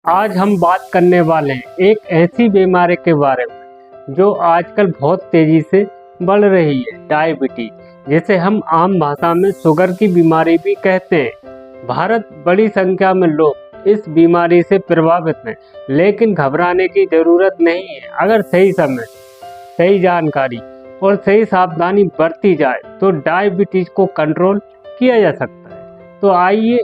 आज हम बात करने वाले हैं एक ऐसी बीमारी के बारे में जो आजकल बहुत तेजी से बढ़ रही है, डायबिटीज, जिसे हम आम भाषा में शुगर की बीमारी भी कहते हैं। भारत बड़ी संख्या में लोग इस बीमारी से प्रभावित हैं, लेकिन घबराने की जरूरत नहीं है। अगर सही समय, सही जानकारी और सही सावधानी बरती जाए तो डायबिटीज को कंट्रोल किया जा सकता है। तो आइए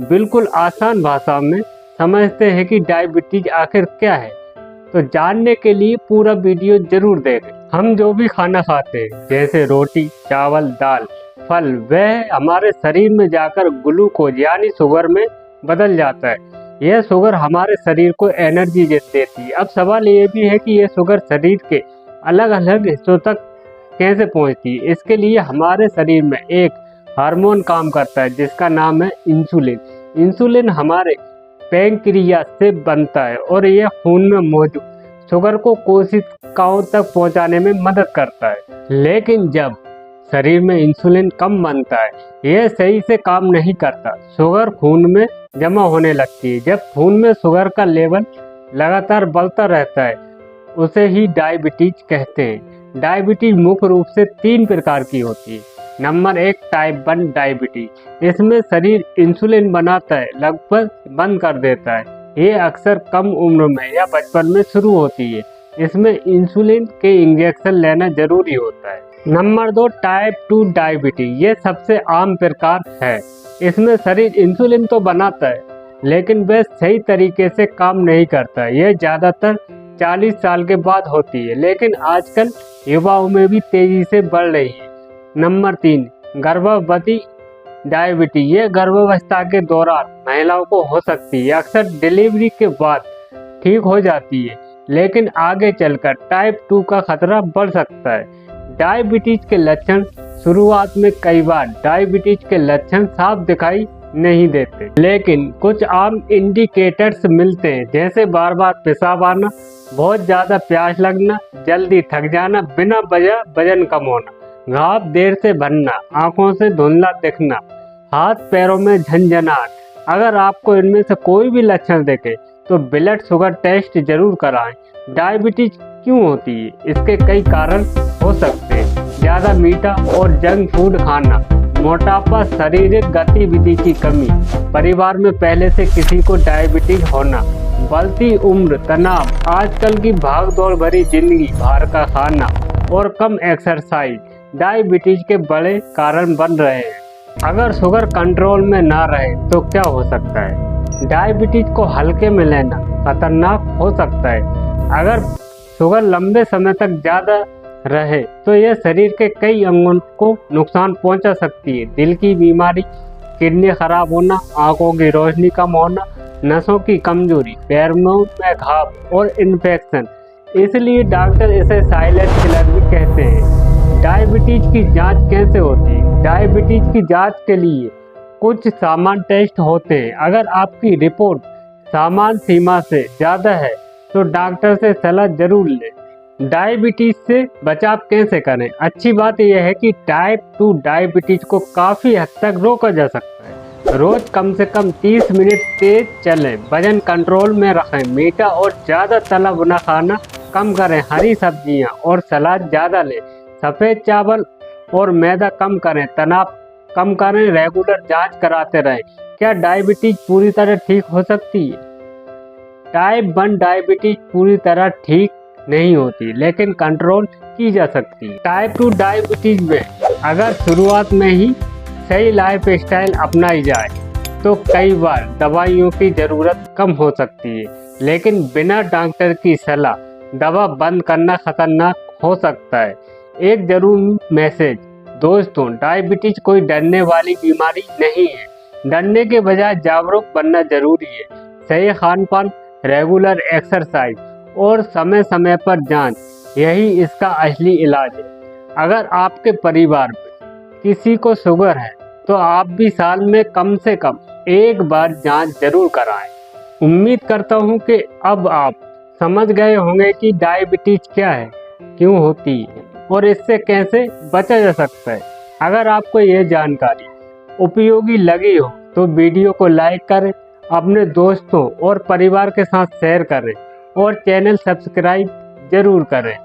बिल्कुल आसान भाषा में समझते हैं कि डायबिटीज आखिर क्या है। तो जानने के लिए पूरा वीडियो जरूर देखें। हम जो भी खाना खाते हैं, जैसे रोटी, चावल, दाल, फल, वह हमारे शरीर में जाकर ग्लूकोज यानी शुगर में बदल जाता है। यह शुगर हमारे शरीर को एनर्जी देती है। अब सवाल ये भी है कि यह शुगर शरीर के अलग अलग हिस्सों तक कैसे पहुंचती है। इसके लिए हमारे शरीर में एक हार्मोन काम करता है जिसका नाम है इंसुलिन। इंसुलिन हमारे पैंक्रियास से बनता है और यह खून में मौजूद शुगर को कोशिकाओं तक पहुंचाने में मदद करता है। लेकिन जब शरीर में इंसुलिन कम बनता है, यह सही से काम नहीं करता। शुगर खून में जमा होने लगती है। जब खून में शुगर का लेवल लगातार बढ़ता रहता है, उसे ही डायबिटीज कहते हैं। डायबिटीज मुख्य रूप से 3 प्रकार की होती है। Number 1, type 1 diabetes. इसमें शरीर इंसुलिन बनाता है, लगभग बंद कर देता है। ये अक्सर कम उम्र में या बचपन में शुरू होती है। इसमें इंसुलिन के इंजेक्शन लेना जरूरी होता है। Number 2, type 2 diabetes. ये सबसे आम प्रकार है। इसमें शरीर इंसुलिन तो बनाता है, लेकिन वह सही तरीके से काम नहीं करता। यह ज़्यादातर 40 साल के बाद होती है, लेकिन आजकल युवाओं में भी तेजी से बढ़ रही है। नंबर 3, गर्भवती डायबिटीज। ये गर्भावस्था के दौरान महिलाओं को हो सकती है। अक्सर डिलीवरी के बाद ठीक हो जाती है, लेकिन आगे चलकर टाइप 2 का खतरा बढ़ सकता है। डायबिटीज के लक्षण। शुरुआत में कई बार डायबिटीज के लक्षण साफ दिखाई नहीं देते, लेकिन कुछ आम इंडिकेटर्स मिलते हैं, जैसे बार बार पेशाब आना, बहुत ज़्यादा प्यास लगना, जल्दी थक जाना, बिना वजह वजन कम होना, घाव देर से भरना, आंखों से धुंधला दिखना, हाथ पैरों में झंझनाहट। अगर आपको इनमें से कोई भी लक्षण दिखे तो ब्लड शुगर टेस्ट जरूर कराएं। डायबिटीज क्यों होती है? इसके कई कारण हो सकते हैं। ज़्यादा मीठा और जंक फूड खाना, मोटापा, शारीरिक गतिविधि की कमी, परिवार में पहले से किसी को डायबिटीज होना, बढ़ती उम्र, तनाव, आजकल की भागदौड़ भरी जिंदगी, बाहर का खाना और कम एक्सरसाइज डायबिटीज के बड़े कारण बन रहे हैं। अगर शुगर कंट्रोल में ना रहे तो क्या हो सकता है? डायबिटीज को हल्के में लेना खतरनाक हो सकता है। अगर शुगर लंबे समय तक ज़्यादा रहे तो यह शरीर के कई अंगों को नुकसान पहुंचा सकती है। दिल की बीमारी, किडनी खराब होना, आंखों की रोशनी कम होना, नसों की कमजोरी, पैरों में घाव और इन्फेक्शन। इसलिए डॉक्टर इसे साइलेंट किलर भी कहते हैं। डायबिटीज की जांच कैसे होती है? डायबिटीज की जांच के लिए कुछ सामान्य टेस्ट होते हैं। अगर आपकी रिपोर्ट सामान्य सीमा से ज़्यादा है तो डॉक्टर से सलाह जरूर लें। डायबिटीज से बचाव कैसे करें? अच्छी बात यह है कि टाइप 2 डायबिटीज को काफ़ी हद तक रोका जा सकता है। रोज कम से कम 30 मिनट तेज चलें, वजन कंट्रोल में रखें, मीठा और ज़्यादा तला भुना खाना कम करें, हरी सब्जियां और सलाद ज़्यादा लें, सफ़ेद चावल और मैदा कम करें, तनाव कम करें, रेगुलर जांच कराते रहें। क्या डायबिटीज पूरी तरह ठीक हो सकती है? टाइप 1 डायबिटीज पूरी तरह ठीक नहीं होती, लेकिन कंट्रोल की जा सकती है। टाइप 2 डायबिटीज में अगर शुरुआत में ही सही लाइफ स्टाइल अपनाई जाए तो कई बार दवाइयों की ज़रूरत कम हो सकती है, लेकिन बिना डॉक्टर की सलाह दवा बंद करना खतरनाक हो सकता है। एक जरूरी मैसेज दोस्तों, डायबिटीज कोई डरने वाली बीमारी नहीं है। डरने के बजाय जागरूक बनना जरूरी है। सही खान पान, रेगुलर एक्सरसाइज और समय समय पर जांच, यही इसका असली इलाज है। अगर आपके परिवार में किसी को शुगर है तो आप भी साल में कम से कम एक बार जांच जरूर कराएं। उम्मीद करता हूं कि अब आप समझ गए होंगे कि डायबिटीज क्या है, क्यों होती है और इससे कैसे बचा जा सकता है। अगर आपको यह जानकारी उपयोगी लगी हो तो वीडियो को लाइक करें, अपने दोस्तों और परिवार के साथ शेयर करें और चैनल सब्सक्राइब जरूर करें।